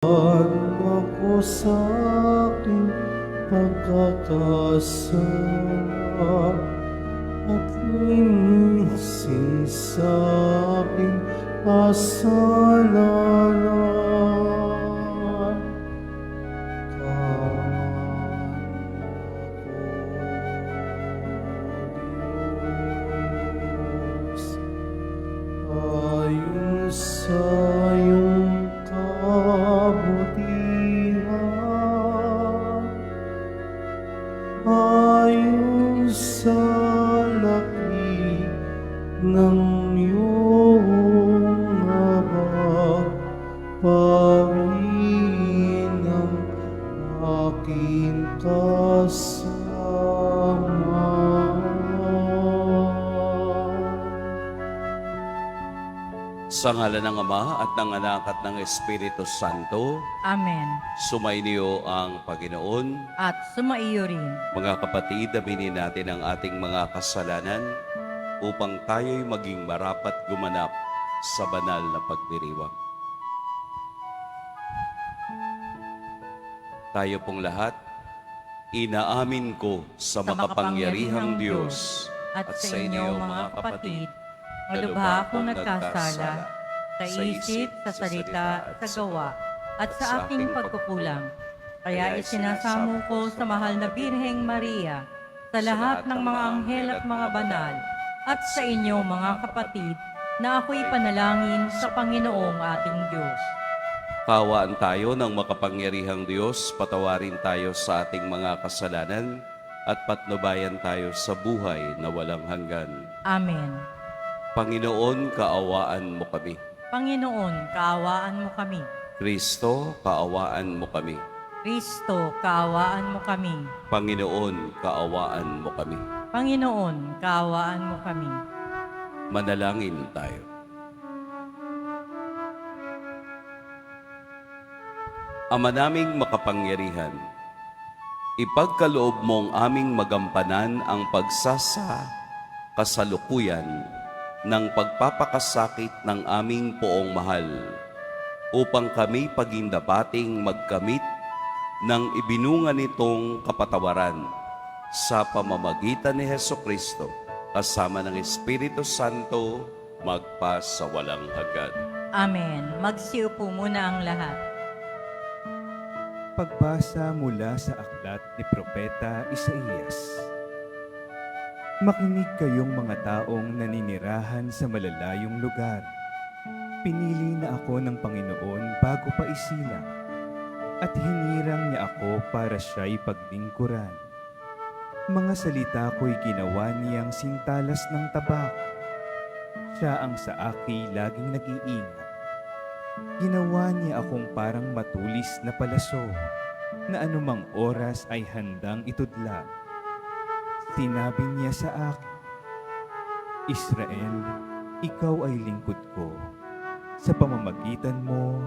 Ako sa aking pagkakasala at linisin sa aking kasalanan. Diyos, ayon sa iyong kabutihan, ayon sa laki ng iyong habag, parin ang aking Sa ngalan ng Ama at ng Anak at ng Espiritu Santo, Amen. sumainyo ang Panginoon. At sumaiyo rin. Mga kapatid, aminin natin ang ating mga kasalanan upang tayo'y maging marapat gumanap sa banal na pagdiriwang. Tayo pong lahat, inaamin ko sa makapangyarihang Diyos at sa inyo mga kapatid, malubha akong nagkasala sa isip, sa salita, sa gawa, at sa aking pagkukulang. Kaya isinasamo ko sa mahal na Birheng Maria, sa lahat ng mga anghel at mga banal, at sa inyo mga kapatid, na ako'y panalangin sa Panginoong ating Diyos. Kawaan tayo ng makapangyarihang Diyos, patawarin tayo sa ating mga kasalanan, at patnubayan tayo sa buhay na walang hanggan. Amen. Panginoon, kaawaan mo kami. Panginoon, kaawaan mo kami. Kristo, kaawaan mo kami. Kristo, kaawaan mo kami. Panginoon, kaawaan mo kami. Panginoon, kaawaan mo kami. Manalangin tayo. Ama naming makapangyarihan, ipagkaloob mong aming magampanan ang kasalukuyan ng pagpapakasakit ng aming poong mahal, upang kami pagindapating magkamit ng ibinunga nitong kapatawaran sa pamamagitan ni Hesukristo, kasama ng Espiritu Santo, magpa sa walang hanggan. Amen. Magsiupo muna ang lahat. Pagbasa mula sa aklat ni Propeta Isaías. Makinig kayong mga taong naninirahan sa malalayong lugar. Pinili na ako ng Panginoon bago pa isilang, at hinirang niya ako para siya'y paglingkuran. Mga salita ko'y ginawa niyang sintalas ng tabak. Siya ang sa aki laging nag-iingat. Ginawa niya akong parang matulis na palaso, na anumang oras ay handang itudlak. Sinabi niya sa akin, Israel, ikaw ay lingkod ko. Sa pamamagitan mo,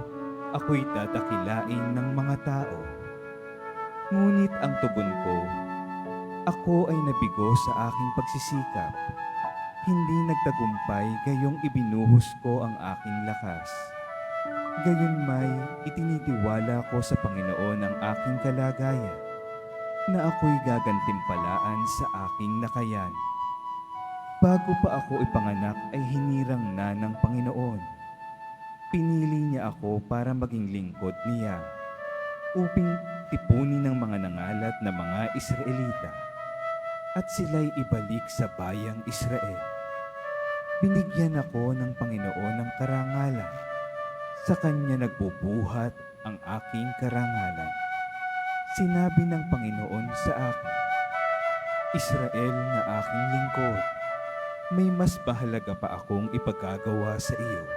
ako'y dadakilain ng mga tao. Ngunit ang tugon ko, ako ay nabigo sa aking pagsisikap. Hindi nagtagumpay gayong ibinuhos ko ang aking lakas. Gayunmay, itinitiwala ko sa Panginoon ang aking kalagayan, na ako'y gagantimpalaan sa aking nakayan. Bago pa ako ipanganak ay hinirang na ng Panginoon. Pinili niya ako para maging lingkod niya, upang tipunin ng mga nangalat na mga Israelita, at sila'y ibalik sa bayang Israel. Binigyan ako ng Panginoon ng karangalan, sa Kanya nagbubuhat ang aking karangalan. Sinabi ng Panginoon sa akin, Israel na aking lingkod, may mas mahalaga pa akong ipagagawa sa iyo.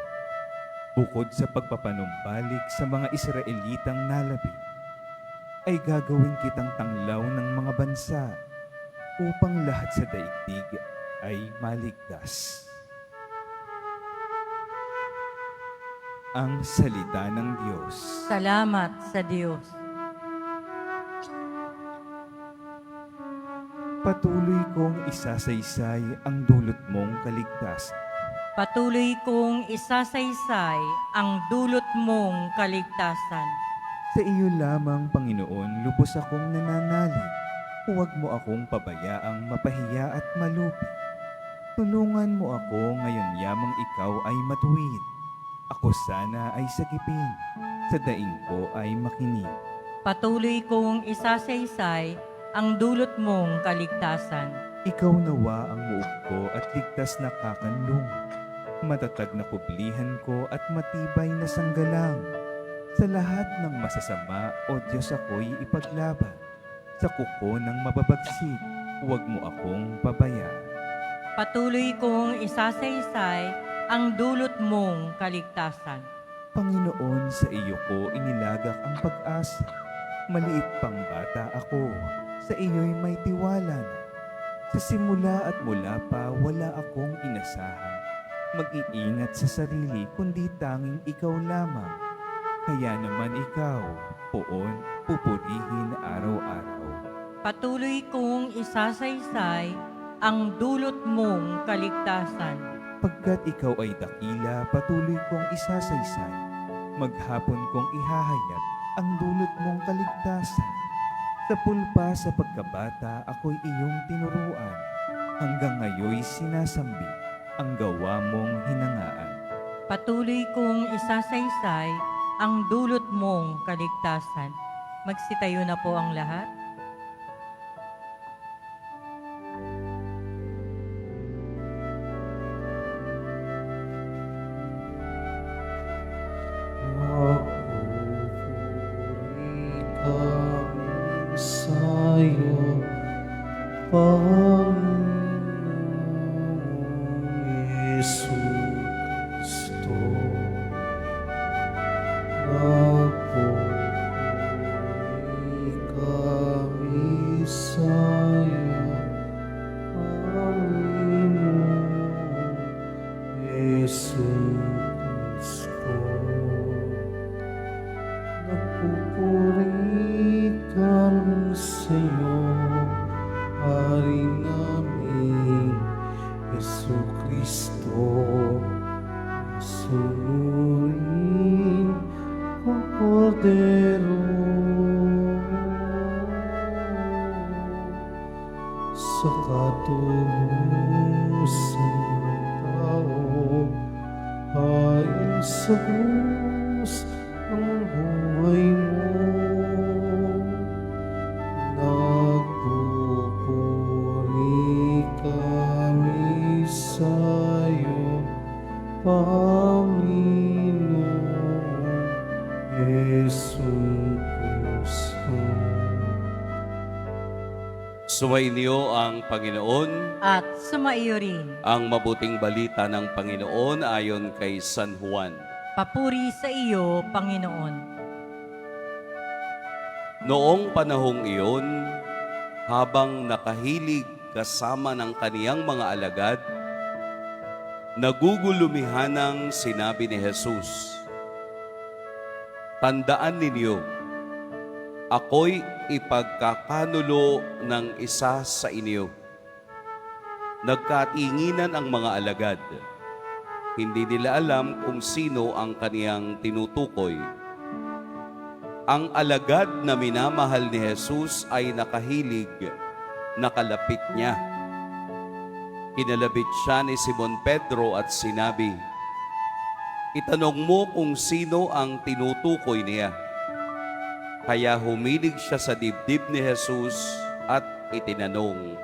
Bukod sa pagpapanumbalik sa mga Israelitang nalabi, ay gagawin kitang tanglaw ng mga bansa upang lahat sa daigdig ay maligtas. Ang salita ng Diyos. Salamat sa Diyos. Patuloy kong isasaysay ang dulot mong kaligtasan. Patuloy kong isasaysay ang dulot mong kaligtasan. Sa iyo lamang, Panginoon, lubos akong nananalig. Huwag mo akong pabayaang mapahiya at malupi. Tulungan mo ako ngayon yamang ikaw ay matuwid. Ako sana ay sagipin, sa daing ko ay makinig. Patuloy kong isasaysay ang dulot mong kaligtasan. Ikaw nawa ang muog ko at ligtas na kakanlong. Matatag na kublihan ko at matibay na sanggalang. Sa lahat ng masasama, O Diyos, ako'y ipaglaban. Sa kuko ng mababagsik, huwag mo akong pabayaan. Patuloy kong isasaysay ang dulot mong kaligtasan. Panginoon, sa iyo ko inilagak ang pag-asa. Maliit pang bata ako, sa iyo'y may tiwala na. Sa simula at mula pa, wala akong inasahan. Mag-iingat sa sarili, kundi tanging ikaw lamang. Kaya naman ikaw, poon, pupurihin araw-araw. Patuloy kong isasaysay ang dulot mong kaligtasan. Pagkat ikaw ay dakila, patuloy kong isasaysay. Maghapon kong ihahayag ang dulot mong kaligtasan. Sa pulpa sa pagkabata, ako'y iyong tinuruan. Hanggang ngayoy sinasambi ang gawa mong hinangaan. Patuloy kong isasaysay ang dulot mong kaligtasan. Magsitayo na po ang lahat. Papuri kami sa'yo, Panginoong Jesucristo. Papuri kami sa'yo, Panginoong Jesucristo. Nagpupuri kami sa'yo, Hari namin, Jesucristo. Sunurin ang Kordero sa katubusan ng tao, ayon sa hus ng buhay mo. Nagpupuri kami sa'yo, Panginoong Jesucristo. Sumainyo ang Panginoon. At sumaiyo rin. Ang mabuting balita ng Panginoon ayon kay San Juan. Papuri sa iyo, Panginoon. Noong panahong iyon, habang nakahilig kasama ng kaniyang mga alagad, nagugulumihanang sinabi ni Jesus, "Tandaan ninyo, ako'y ipagkakanulo ng isa sa inyo." Nagkatinginan ang mga alagad. Hindi nila alam kung sino ang kaniyang tinutukoy. Ang alagad na minamahal ni Jesus ay nakahilig, nakalapit niya. Kinalapit siya ni Simon Pedro at sinabi, "Itanong mo kung sino ang tinutukoy niya." Kaya humilig siya sa dibdib ni Jesus at itinanong,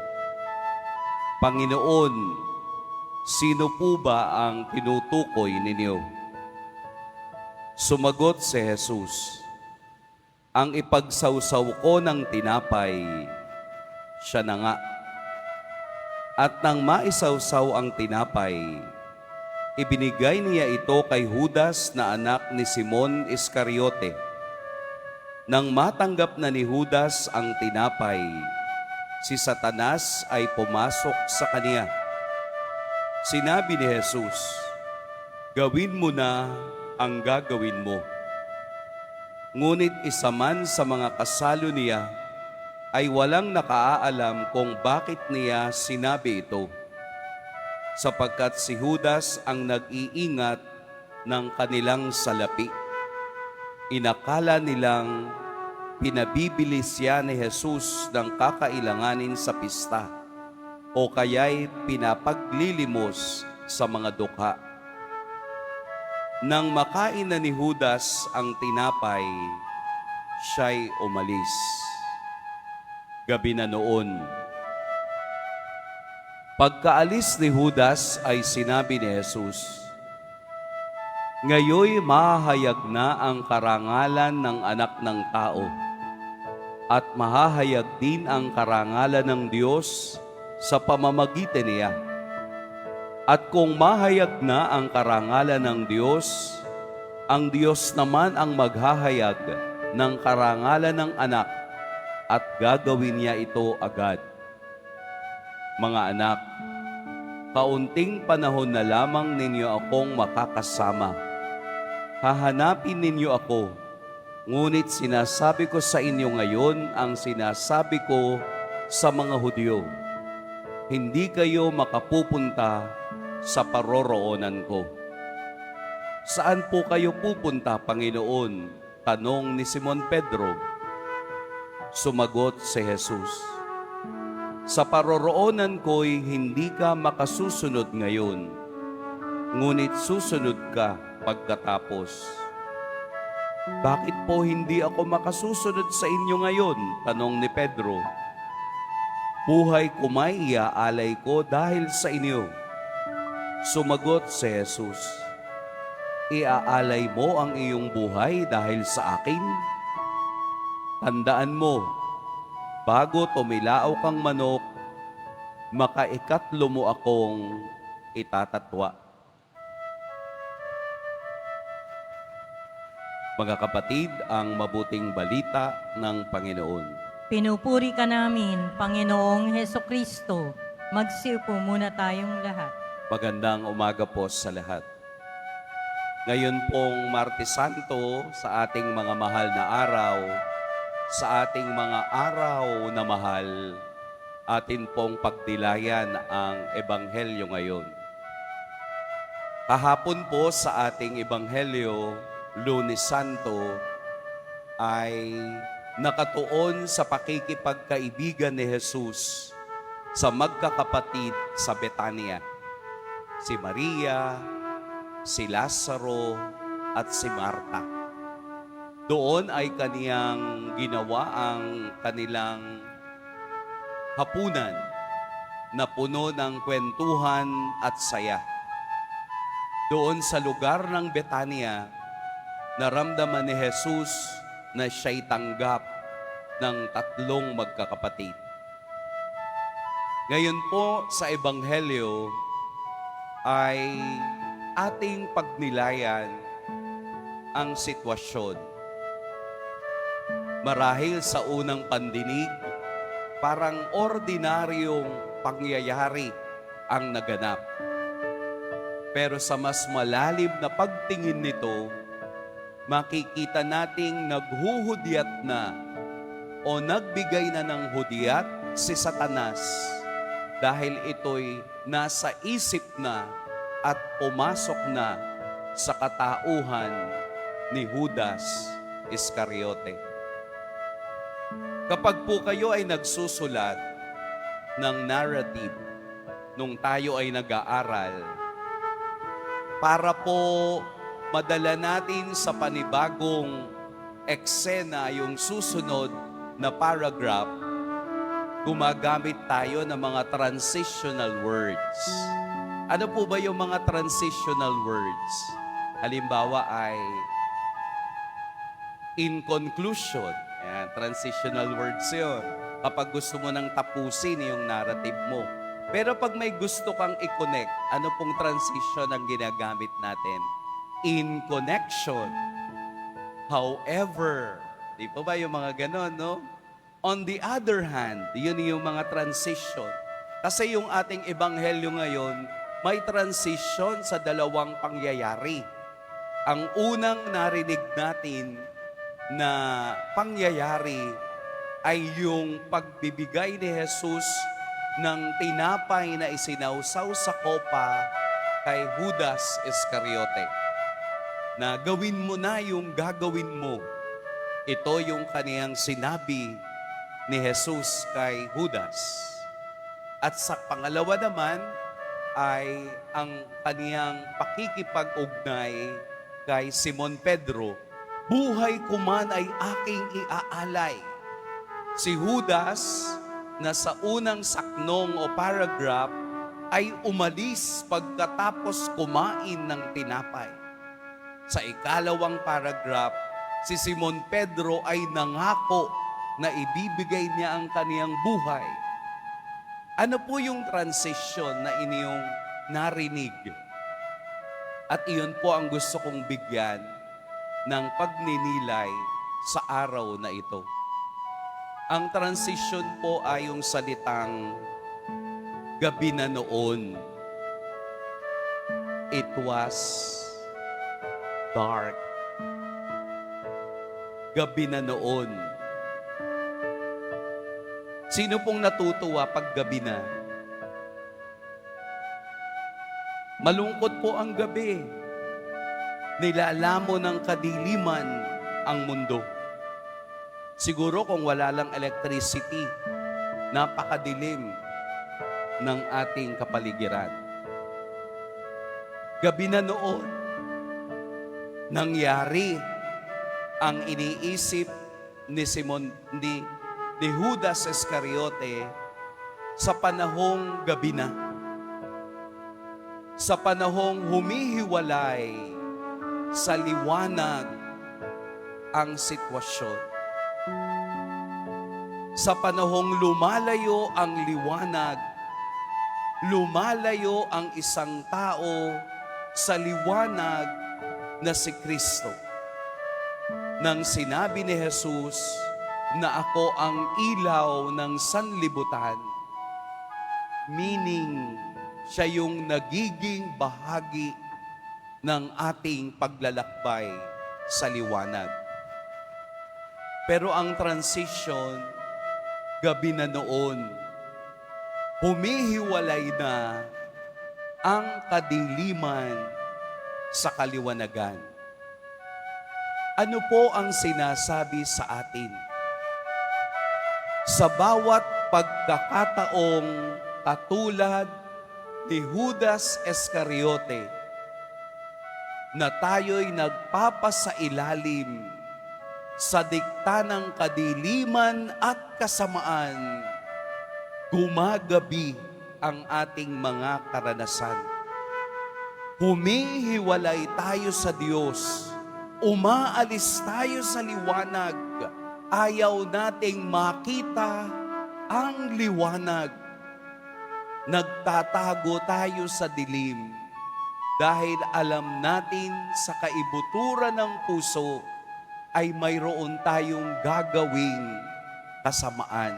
"Panginoon, sino po ba ang tinutukoy ninyo?" Sumagot si Jesus, "Ang ipagsawsaw ko ng tinapay, siya na nga." At nang maisawsaw ang tinapay, ibinigay niya ito kay Judas na anak ni Simon Iscariote. Nang matanggap na ni Judas ang tinapay, si Satanas ay pumasok sa kaniya. Sinabi ni Jesus, "Gawin mo na ang gagawin mo." Ngunit isa man sa mga kasalo niya ay walang nakaalam kung bakit niya sinabi ito. sapagkat si Judas ang nag-iingat ng kanilang salapi. Inakala nilang pinabibili siya ni Jesus ng kakailanganin sa pista o kaya'y pinapaglilimos sa mga dukha. Nang makain na ni Judas ang tinapay, siya'y umalis. Gabi na noon. Pagkaalis ni Judas ay sinabi ni Jesus, "Ngayoy mahahayag na ang karangalan ng anak ng tao at mahahayag din ang karangalan ng Diyos sa pamamagitan niya. At kung mahayag na ang karangalan ng Diyos, ang Diyos naman ang maghahayag ng karangalan ng anak at gagawin niya ito agad. Mga anak, kaunting panahon na lamang ninyo akong makakasama. Hahanapin ninyo ako, ngunit sinasabi ko sa inyo ngayon ang sinasabi ko sa mga Hudyo. Hindi kayo makapupunta sa paroroonan ko." "Saan po kayo pupunta, Panginoon?" tanong ni Simon Pedro. Sumagot si Jesus, "Sa paroroonan ko'y hindi ka makasusunod ngayon, ngunit susunod ka pagkatapos." "Bakit po hindi ako makasusunod sa inyo ngayon?" tanong ni Pedro. "Buhay ko may iaalay ko dahil sa inyo." Sumagot si Jesus, "Iaalay mo ang iyong buhay dahil sa akin? Tandaan mo, bago tumilao kang manok, makaikatlo mo akong itatatwa." Mga kapatid, ang mabuting balita ng Panginoon. Pinupuri ka namin, Panginoong Hesukristo. Magsiupo muna tayong lahat. Magandang umaga po sa lahat. Ngayon pong Martes Santo, sa ating mga mahal na araw, sa ating mga araw na mahal, atin pong pagdilayan ang Ebanghelyo ngayon. Kahapon po sa ating Ebanghelyo, Lunes Santo, ay nakatuon sa pakikipagkaibigan ni Jesus sa magkakapatid sa Betania. Si Maria, si Lazaro, at si Marta. Doon ay kaniyang ginawa ang kanilang hapunan na puno ng kwentuhan at saya. Doon sa lugar ng Betania, naramdaman ni Jesus na siya'y tanggap ng tatlong magkakapatid. Ngayon po sa Ebanghelyo, ay ating pagnilayan ang sitwasyon. Marahil sa unang pandinig, parang ordinaryong pangyayari ang naganap. Pero sa mas malalim na pagtingin nito, makikita nating naghuhudyat na o nagbigay na ng hudyat si Satanas dahil ito'y nasa isip na at pumasok na sa katauhan ni Judas Iscariote. Kapag po kayo ay nagsusulat ng narrative nung tayo ay nag-aaral, para po madala natin sa panibagong eksena yung susunod na paragraph, gumagamit tayo ng mga transitional words. Ano po ba yung mga transitional words? Halimbawa ay in conclusion. Yan, transitional words yun. Kapag gusto mo nang tapusin yung narrative mo. Pero pag may gusto kang i-connect, ano pong transition ang ginagamit natin? In connection. However, di po ba yung mga ganon, no? On the other hand, yun yung mga transition. Kasi yung ating ebanghelyo ngayon, may transition sa dalawang pangyayari. Ang unang narinig natin na pangyayari ay yung pagbibigay ni Jesus ng tinapay na isinausaw sa kopa kay Judas Iscariote. Na gawin mo na yung gagawin mo. Ito yung kaniyang sinabi ni Jesus kay Judas. At sa pangalawa naman ay ang kaniyang pakikipag-ugnay kay Simon Pedro. Buhay ko man ay aking iaalay. Si Judas na sa unang saknong o paragraph ay umalis pagkatapos kumain ng tinapay. Sa ikalawang paragraph, si Simon Pedro ay nangako na ibibigay niya ang kaniyang buhay. Ano po yung transition na inyong narinig? At iyon po ang gusto kong bigyan ng pagninilay sa araw na ito. Ang transition po ay yung salitang gabi na noon. It was dark. Gabi na noon. Sino pong natutuwa pag gabi na? Malungkot po ang gabi. Nilalamo ng kadiliman ang mundo. Siguro kung wala lang electricity, napakadilim ng ating kapaligiran. Gabi na noon, nangyari ang iniisip ni ni Judas Iscariote sa panahong gabi na. Sa panahong humihiwalay sa liwanag ang sitwasyon. Sa panahong lumalayo ang liwanag, lumalayo ang isang tao sa liwanag na si Kristo. Nang sinabi ni Jesus na ako ang ilaw ng sanlibutan, meaning siya yung nagiging bahagi ng ating paglalakbay sa liwanag. Pero ang transition, gabi na noon, humihiwalay na ang kadiliman sa kaliwanagan. Ano po ang sinasabi sa atin? Sa bawat pagkakataong katulad ni Judas Iscariote, na tayo'y nagpapasailalim sa dikta ng kadiliman at kasamaan, gumagabi ang ating mga karanasan. Humihiwalay tayo sa Diyos, umaalis tayo sa liwanag, ayaw nating makita ang liwanag. Nagtatago tayo sa dilim dahil alam natin sa kaibuturan ng puso ay mayroon tayong gagawing kasamaan.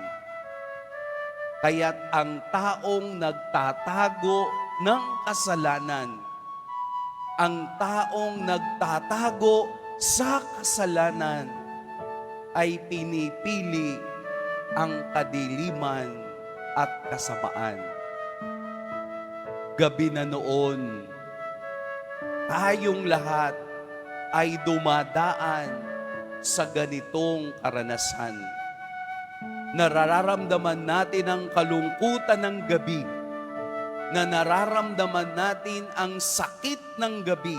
Kaya't ang taong nagtatago ng kasalanan, ang taong nagtatago sa kasalanan ay pinipili ang kadiliman at kasamaan. Gabi na noon, tayong lahat ay dumadaan sa ganitong karanasan. Nararamdaman natin ang kalungkutan ng gabi, na nararamdaman natin ang sakit ng gabi,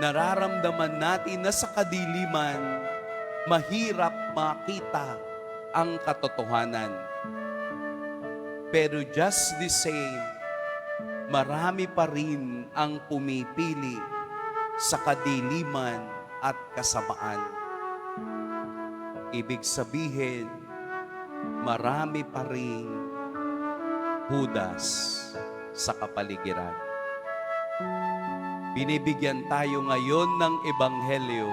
nararamdaman natin na sa kadiliman, mahirap makita ang katotohanan. Pero just the same, marami pa rin ang pumipili sa kadiliman at kasamaan. Ibig sabihin, marami pa rin Judas sa kapaligiran. Binibigyan tayo ngayon ng Ebanghelyo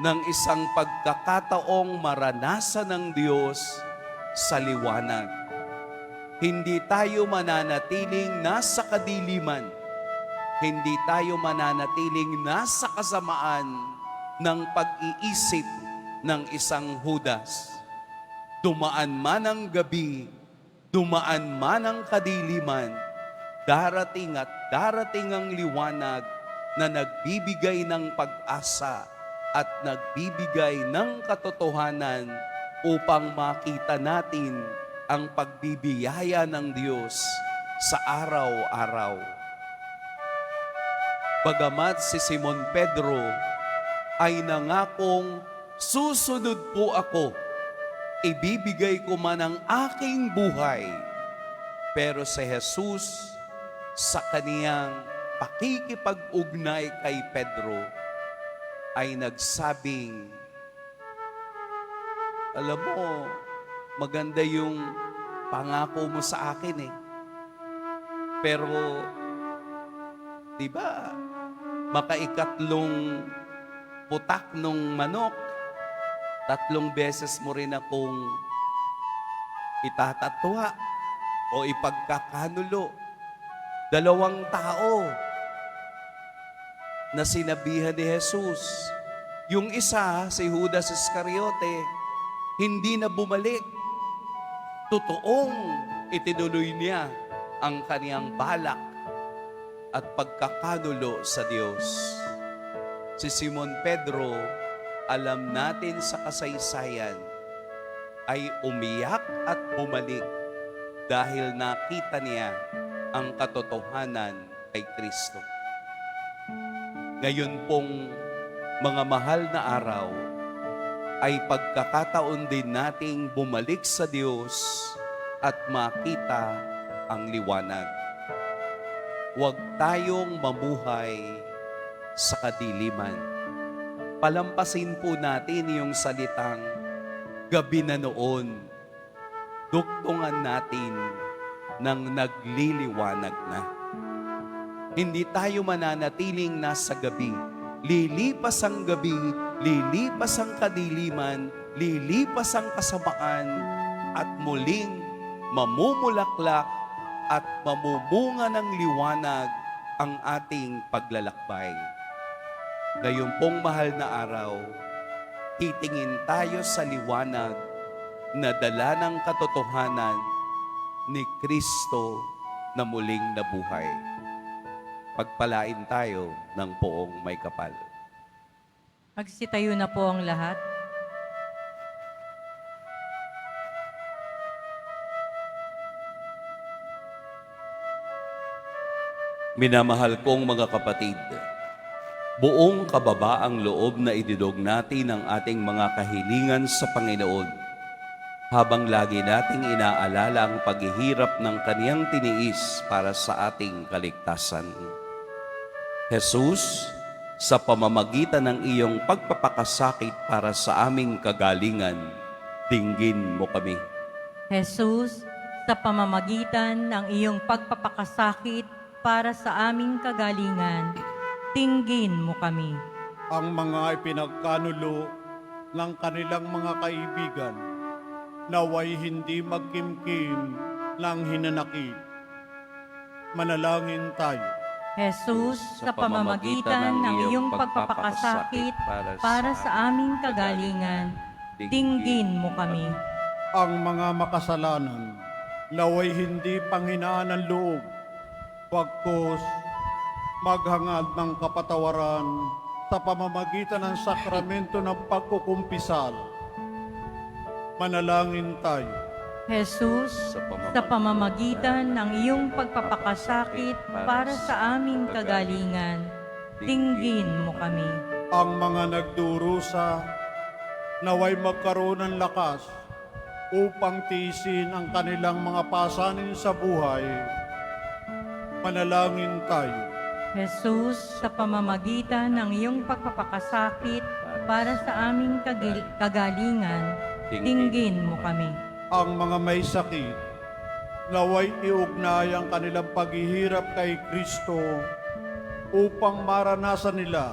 ng isang pagkakataong maranasan ng Diyos sa liwanag. Hindi tayo mananatiling nasa kadiliman. Hindi tayo mananatiling nasa kasamaan ng pag-iisip ng isang Judas. Dumaan man ang gabi, dumaan man ang kadiliman, darating at darating ang liwanag na nagbibigay ng pag-asa at nagbibigay ng katotohanan upang makita natin ang pagbibiyaya ng Diyos sa araw-araw. Bagamat si Simon Pedro ay nangakong, susunod po ako, ibibigay ko man ang aking buhay. Pero si Jesus, sa kaniyang pakikipag-ugnay kay Pedro, ay nagsabing, alam mo, maganda yung pangako mo sa akin eh. Pero, di ba, makaikatlong putak nung manok, 3 beses mo rin akong itatatwa o ipagkakanulo. 2 tao na sinabihan ni Jesus. Yung isa, si Judas Iscariote, hindi na bumalik. Totoong itinuloy niya ang kaniyang balak at pagkakanulo sa Diyos. Si Simon Pedro, alam natin sa kasaysayan, ay umiyak at bumalik dahil nakita niya ang katotohanan kay Kristo. Ngayon pong mga mahal na araw ay pagkakataon din nating bumalik sa Diyos at makita ang liwanag. Huwag tayong mamuhay sa kadiliman. Palampasin po natin yung salitang gabi na noon. Duktungan natin ng nagliliwanag na. Hindi tayo mananatiling nasa gabi. Lilipas ang gabi, lilipas ang kadiliman, lilipas ang kasamaan, at muling mamumulaklak at mamumunga ng liwanag ang ating paglalakbay. Ngayong pong mahal na araw, titingin tayo sa liwanag na dala ng katotohanan ni Kristo na muling nabuhay. Pagpalain tayo ng poong may kapal. Magsitayo na po ang lahat. Minamahal kong mga kapatid, buong kababaang loob na ididog natin ang ating mga kahilingan sa Panginoon habang lagi nating inaalala ang paghihirap ng kaniyang tiniis para sa ating kaligtasan. Jesus, sa pamamagitan ng iyong pagpapakasakit para sa aming kagalingan, dinggin mo kami. Jesus, sa pamamagitan ng iyong pagpapakasakit para sa aming kagalingan, tinggin mo kami. Ang mga ipinagkanulo ng kanilang mga kaibigan, naway hindi magkimkim ng hinanakit. Manalangin tayo. Jesus, sa pamamagitan ng iyong pagpapakasakit para sa aming kagalingan, tinggin mo kami. Ang mga makasalanan, naway hindi panghinaan ng loob, pagkos maghangad ng kapatawaran sa pamamagitan ng sakramento ng pagkukumpisal. Manalangin tayo. Jesus, sa pamamagitan ng iyong pagpapakasakit para sa aming kagalingan, tinggin mo kami. Ang mga nagdurusa, naway magkaroon ng lakas upang tiisin ang kanilang mga pasanin sa buhay. Manalangin tayo. Jesus, sa pamamagitan ng iyong pagpapakasakit para sa aming kagalingan, tinggin mo kami. Ang mga may sakit, naway iugnay ang kanilang paghihirap kay Kristo upang maranasan nila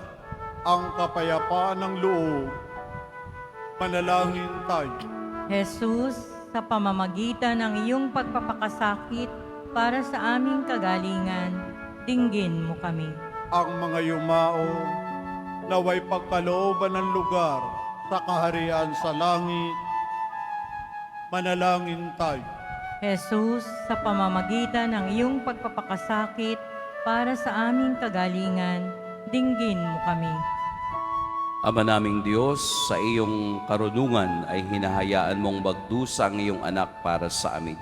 ang kapayapaan ng loob. Manalangin tayo. Jesus, sa pamamagitan ng iyong pagpapakasakit para sa aming kagalingan, tinggin mo kami. Ang mga yumao, naway pagkalooban ng lugar sa kaharian sa langit. Manalangin tayo. Jesus, sa pamamagitan ng iyong pagpapakasakit para sa aming kagalingan, dinggin mo kami. Ama naming Diyos, sa iyong karunungan ay hinahayaan mong magdusa ang iyong anak para sa amin.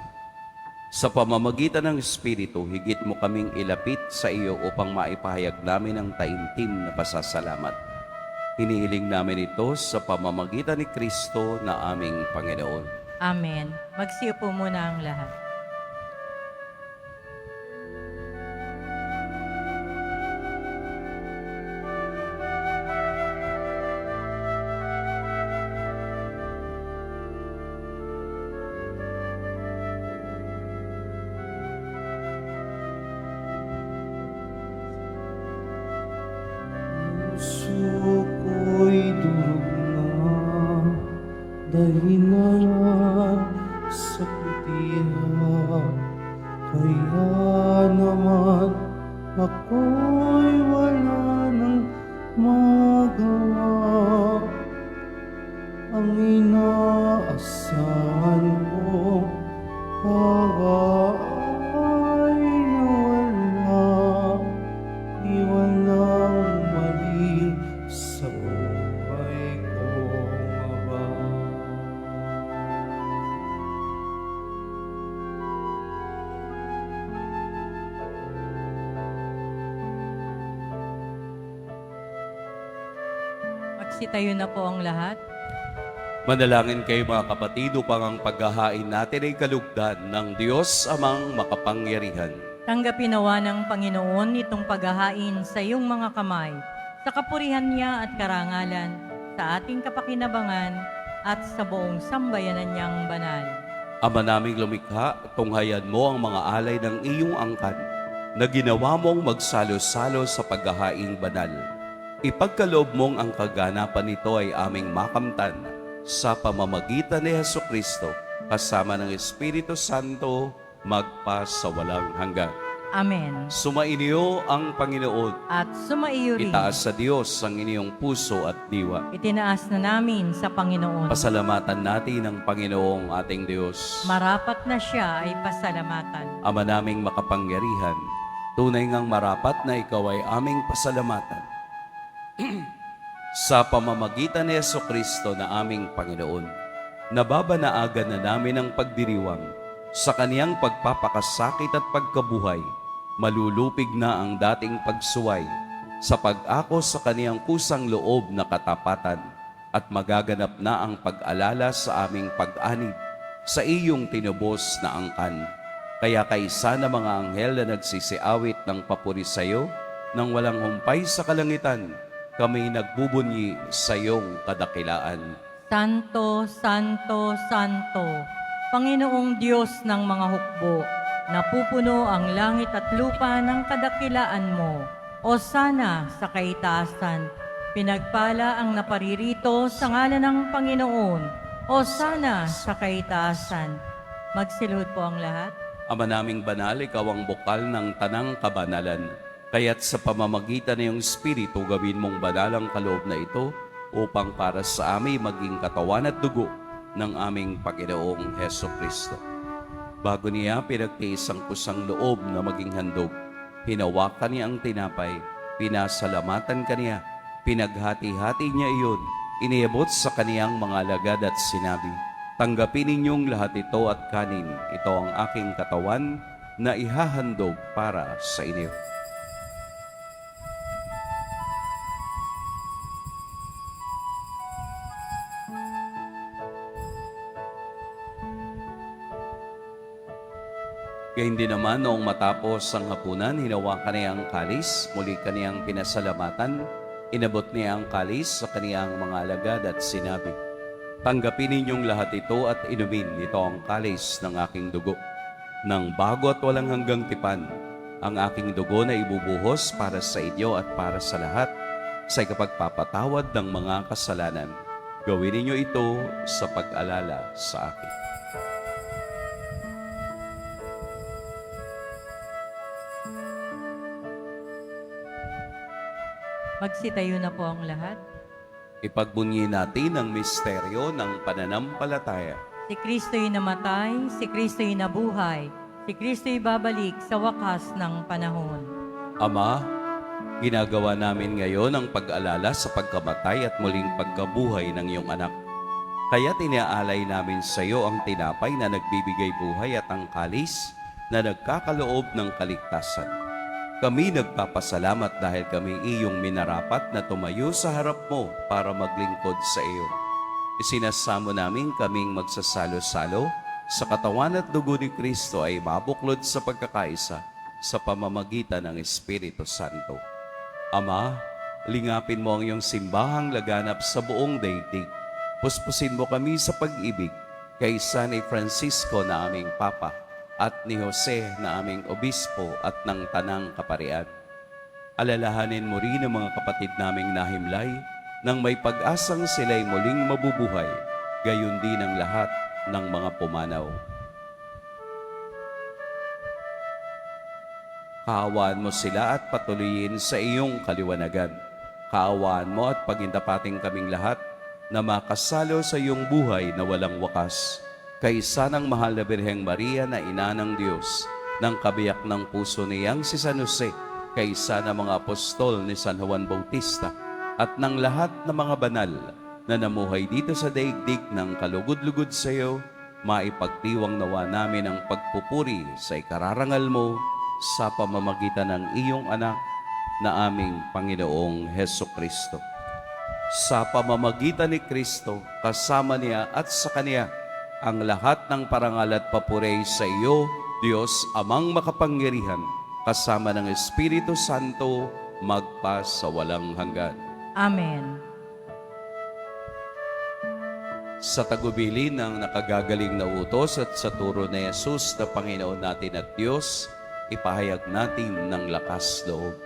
Sa pamamagitan ng Espiritu, higit mo kaming ilapit sa iyo upang maipahayag namin ang taimtim na pasasalamat. Hinihiling namin ito sa pamamagitan ni Kristo na aming Panginoon. Amen. Magsiupo muna ang lahat. Puso ko'y durog na, dahilan sa putiha. Kaya naman ako'y wala nang magawa. Ang inaasahan ko, ay nawala. Di walang mali sa buhay ko, Ama. Magsitayo na po ang lahat. Manalangin kayo mga kapatid upang ang paghahain natin ay kalugdan ng Diyos amang makapangyarihan. Tanggapin nawa ng Panginoon itong paghahain sa iyong mga kamay, sa kapurihan niya at karangalan, sa ating kapakinabangan at sa buong sambayanan niyang banal. Ama naming lumikha, tunghayan mo ang mga alay ng iyong angkan na ginawa mong magsalo-salo sa paghahaing banal. Ipagkaloob mong ang kaganapan nito ay aming makamtan sa pamamagitan ni Jesucristo kasama ng Espiritu Santo magpasawalang hanggan. Amen. Sumainyo ang Panginoon. At sumaiyo rin. Itaas sa Diyos ang inyong puso at diwa. Itinaas na namin sa Panginoon. Pasalamatan natin ang Panginoong ating Diyos. Marapat na siya ay pasalamatan. Ama naming makapangyarihan, tunay ngang marapat na ikaw ay aming pasalamatan. Sa pamamagitan ni Jesucristo na aming Panginoon, nababanaagan na namin ang pagdiriwang sa kaniyang pagpapakasakit at pagkabuhay. Malulupig na ang dating pagsuway sa pag-ako sa kaniyang kusang loob na katapatan at magaganap na ang pag-alala sa aming pag-anib sa iyong tinubos na angkan. Kaya kaisa na mga anghel na nagsisiawit ng papuri sa iyo, nang walang humpay sa kalangitan, kami nagbubunyi sa iyong kadakilaan. Santo, Santo, Santo, Panginoong Diyos ng mga hukbo, napupuno ang langit at lupa ng kadakilaan mo. O sana sa kaitaasan, pinagpala ang naparirito sa ngalan ng Panginoon. O sana sa kaitaasan. Magsilhod po ang lahat. Ama naming banal, ikaw ang bukal ng tanang kabanalan. Kaya't sa pamamagitan ng iyong Espiritu, gawin mong banal ang kaloob na ito upang para sa amin maging katawan at dugo ng aming Panginoong Heso Kristo. Bago niya pinagtiis ang kusang loob na maging handog, hinawakan niya ang tinapay, pinasalamatan kaniya, pinaghati-hati niya iyon, iniabot sa kaniyang mga alagad at sinabi, "Tanggapin ninyong lahat ito at kanin, ito ang aking katawan na ihahandog para sa inyo." Gayun din naman noong matapos ang hapunan, hinawakan niya ang kalis, muli kaniyang pinasalamatan, inabot niya ang kalis sa kaniyang mga alagad at sinabi, "Tanggapin ninyong lahat ito at inumin, ito ang kalis ng aking dugo. Nang bago at walang hanggang tipan, ang aking dugo na ibubuhos para sa inyo at para sa lahat, sa ikapagpapatawad ng mga kasalanan. Gawin ninyo ito sa pag-alala sa akin." Magsitayo na po ang lahat. Ipagbunyi natin ang misteryo ng pananampalataya. Si Kristo'y namatay, si Kristo'y nabuhay, si Kristo'y babalik sa wakas ng panahon. Ama, ginagawa namin ngayon ang pag-alala sa pagkamatay at muling pagkabuhay ng iyong anak. Kaya tinaalay namin sa iyo ang tinapay na nagbibigay buhay at ang kalis na nagkakaloob ng kaligtasan. Kami nagpapasalamat dahil kami iyong minarapat na tumayo sa harap mo para maglingkod sa iyo. Isinasamo namin kaming magsasalo-salo sa katawan at dugo ni Kristo ay mabuklod sa pagkakaisa sa pamamagitan ng Espiritu Santo. Ama, lingapin mo ang iyong simbahang laganap sa buong daigdig. Puspusin mo kami sa pag-ibig kaysa ni Francisco na aming Papa at ni Jose na aming Obispo at ng Tanang Kaparian. Alalahanin mo rin ang mga kapatid naming nahimlay nang may pag-asang sila'y muling mabubuhay, gayon din ang lahat ng mga pumanaw. Kaawaan mo sila at patuloyin sa iyong kaliwanagan. Kaawaan mo at pagindapating kaming lahat na makasalo sa iyong buhay na walang wakas. Kaisa ng mahal na Birheng Maria na ina ng Diyos, ng kabiyak ng puso niyang si San Jose, kaisa ng mga apostol ni San Juan Bautista, at ng lahat ng mga banal na namuhay dito sa daigdig ng kalugod-lugod sa iyo, maipagdiwang nawa namin ang pagpupuri sa ikararangal mo sa pamamagitan ng iyong anak na aming Panginoong Hesukristo. Sa pamamagitan ni Kristo, kasama niya at sa Kanya, ang lahat ng parangal at papuri sa iyo, Diyos Amang makapangyarihan, kasama ng Espiritu Santo, magpa sa walang hanggan. Amen. Sa tagubilin ng nakagagaling na utos at sa turo ni Jesus na Panginoon natin at Diyos, ipahayag natin ng lakas loob.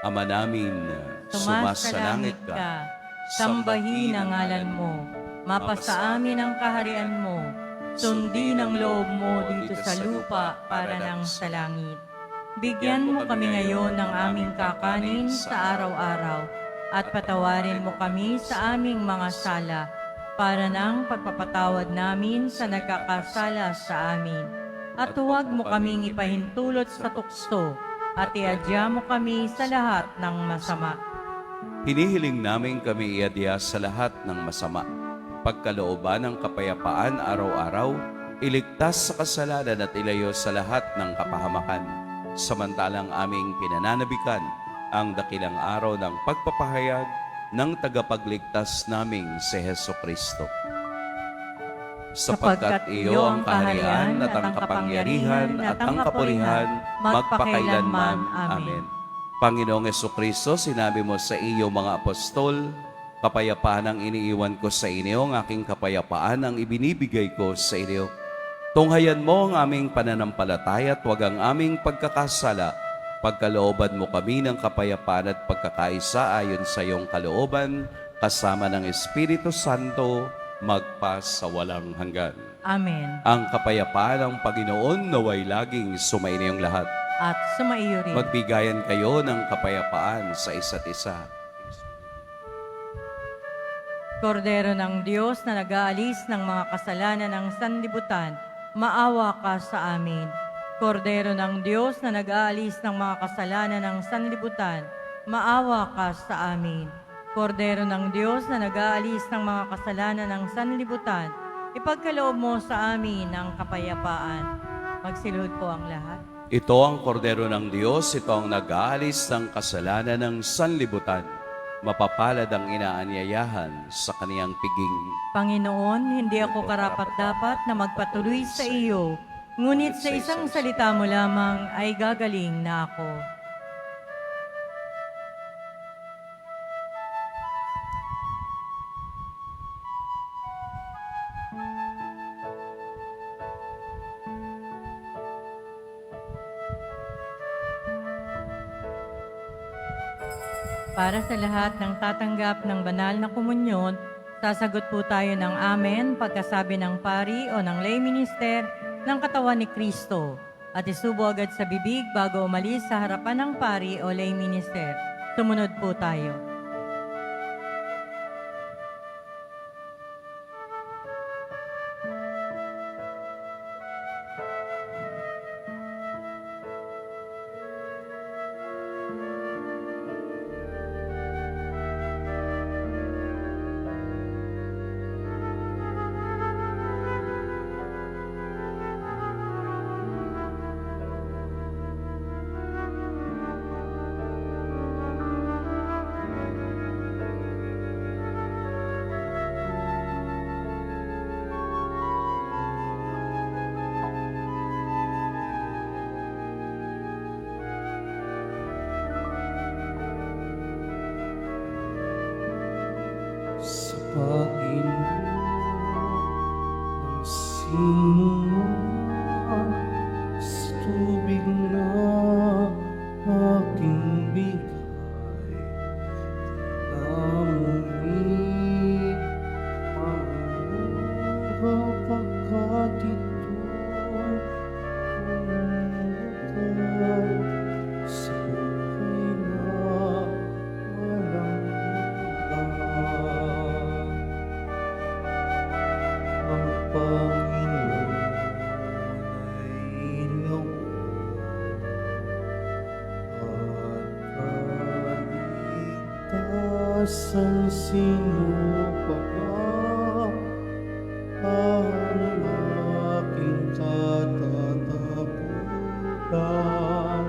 Ama namin, sumasalangit ka, sambahin ang ngalan mo, mapasa amin ang kaharian mo, sundin ang loob mo dito sa lupa para nang sa langit. Bigyan mo kami ngayon ng aming kakanin sa araw-araw at patawarin mo kami sa aming mga sala para nang pagpapatawad namin sa nagkakasala sa amin. At huwag mo kaming ipahintulot sa tukso at iadya mo kami sa lahat ng masama. Hinihiling namin kami iadya sa lahat ng masama. Pagkalooban ng kapayapaan araw-araw, iligtas sa kasalanan at ilayo sa lahat ng kapahamakan. Samantalang aming pinananabikan ang dakilang araw ng pagpapahayag ng tagapagligtas naming si Hesukristo. Sapagkat iyo ang kaharian at ang kapangyarihan at ang kapurihan magpakailanman. Amen. Panginoong Hesukristo, sinabi mo sa iyo mga apostol, kapayapaan ang iniiwan ko sa inyo, ang aking kapayapaan ang ibinibigay ko sa inyo. Tunghayan mo ang aming pananampalataya at huwag ang aming pagkakasala. Pagkalooban mo kami ng kapayapaan at pagkakaisa ayon sa iyong kalooban, kasama ng Espiritu Santo, magpa sa walang hanggan. Amen. Ang kapayapaan ng Panginoon naway laging sumainiyong lahat. At sumaiyo rin. Magbigayan kayo ng kapayapaan sa isa't isa. Kordero ng Diyos na nag-aalis ng mga kasalanan ng sanlibutan, maawa ka sa amin. Kordero ng Diyos na nag-aalis ng mga kasalanan ng sanlibutan, maawa ka sa amin. Kordero ng Diyos na nag-aalis ng mga kasalanan ng sanlibutan, ipagkaloob mo sa amin ang kapayapaan. Magsilod po ang lahat. Ito ang kordero ng Diyos, ito ang nag-aalis ng kasalanan ng sanlibutan. Mapapalad ang inaanyayahan sa kaniyang piging. Panginoon, hindi ako karapat-dapat na magpatuloy sa iyo, ngunit sa isang salita mo lamang ay gagaling na ako. Para sa lahat ng tatanggap ng banal na komunyon, sasagot po tayo ng amen pagkasabi ng pari o ng lay minister ng katawan ni Kristo at isubo agad sa bibig bago umalis sa harapan ng pari o lay minister. Sumunod po tayo. ng sinuman sa tubig na aking bigay. Namumi ang pagkat ito'y pumutan sa buhay na walang hanggan. Ang Panginoon ay ilaw at kaligtasan sinupaga ang aking katatakutan.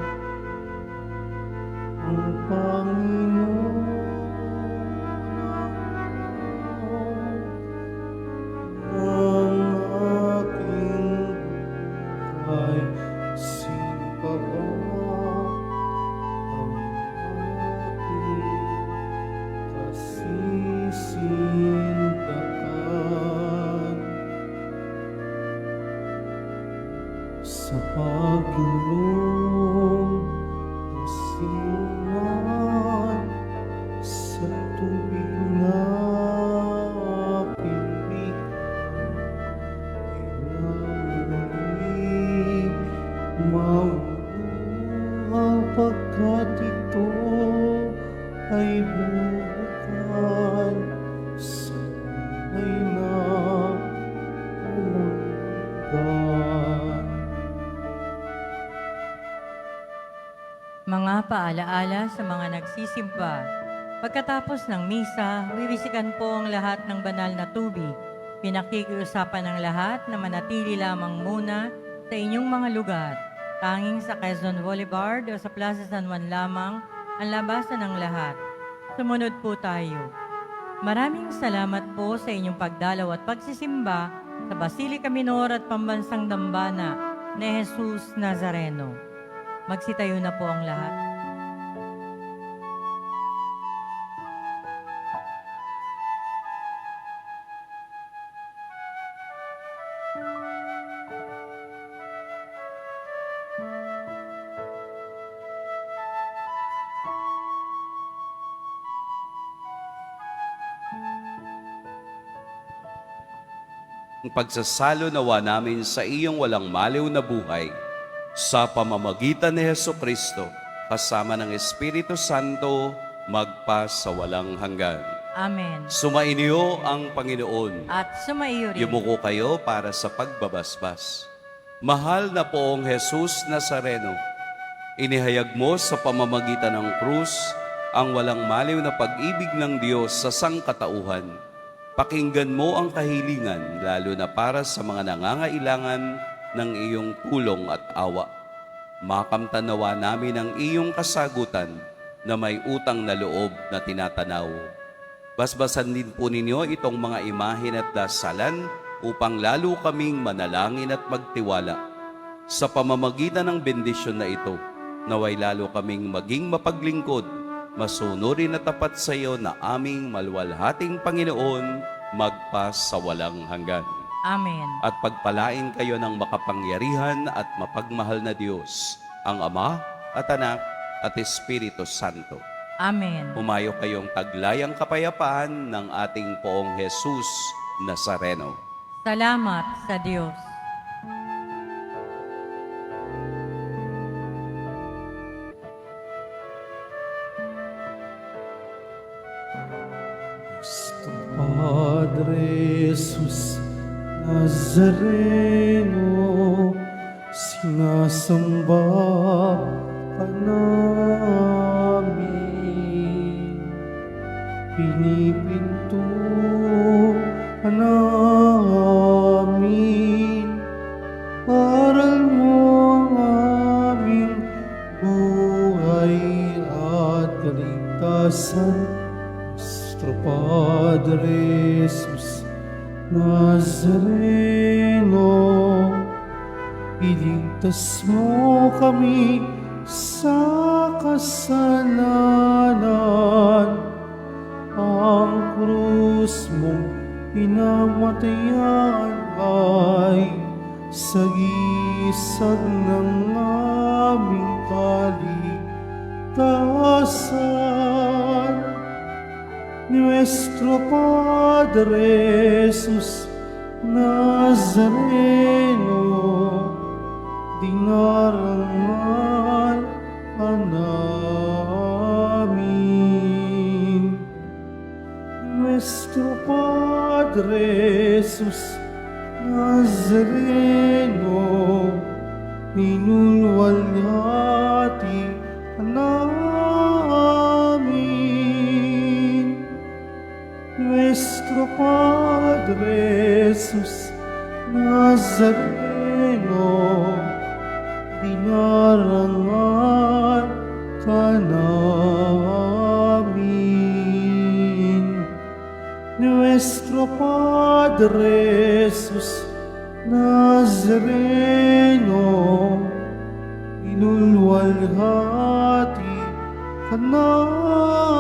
Ang Panginoon ang aking buhay sinupaga ang aking kasisindakan. Sa pagulong ng sinuman sa tubig na aking bigay, ay mamuhay pagkat ito ay bubukan sa buhay na walang hanggan. Mga paalaala sa mga nagsisimba. Pagkatapos ng misa, wiwisikan po ang lahat ng banal na tubig. Pinakikiusapan ng lahat na manatili lamang muna sa inyong mga lugar. Tanging sa Quezon Boulevard o sa Plaza San Juan lamang ang labasan ng lahat. Sumunod po tayo. Maraming salamat po sa inyong pagdalaw at pagsisimba sa Basilica Minor at Pambansang Dambana ni Jesus Nazareno. Magsitayo na po ang lahat. Ang pagsasalo nawa namin sa iyong walang maliw na buhay sa pamamagitan ni Jesucristo kasama ng Espiritu Santo magpa sa walang hanggan. Amen. Sumainyo ang Panginoon. At sumaiyo rin. Yumuko kayo para sa pagbabasbas. Mahal na poong Jesus Nazareno, inihayag mo sa pamamagitan ng krus ang walang maliw na pag-ibig ng Diyos sa sangkatauhan. Pakinggan mo ang kahilingan, lalo na para sa mga nangangailangan ng iyong tulong at awa. Makamtan nawa namin ang iyong kasagutan na may utang na loob na tinatanaw. Basbasan din po ninyo itong mga imahin at dasalan upang lalo kaming manalangin at magtiwala. Sa pamamagitan ng bendisyon na ito, naway lalo kaming maging mapaglingkod, masunurin at tapat sa iyo na aming maluwalhating Panginoon magpa sa walang hanggan. Amen. At pagpalain kayo ng makapangyarihan at mapagmahal na Diyos, ang Ama at Anak at Espiritu Santo. Amen. Humayo kayong taglayang kapayapaan ng ating poong Jesus Nazareno. Salamat sa Diyos. Padre Jesus Nazareno, sinasamba ka namin. Pinipinto ka namin. Aral mo ang aming buhay at kaligtasan. Nuestro Padre Jesus Nazareno, iligtas mo kami sa kasalanan. Ang krus mong pinamatayan ay sagisag ng aming kaligtasan. Nuestro Padre Jesus Nazareno, dinarangal ka namin. Nuestro Padre Jesus Nazareno, minulwalhati ka namin. Nuestro Padre Jesus Nazareno, dinarangal ka namin. Nuestro Padre Jesus Nazareno, inulwalhati ka namin.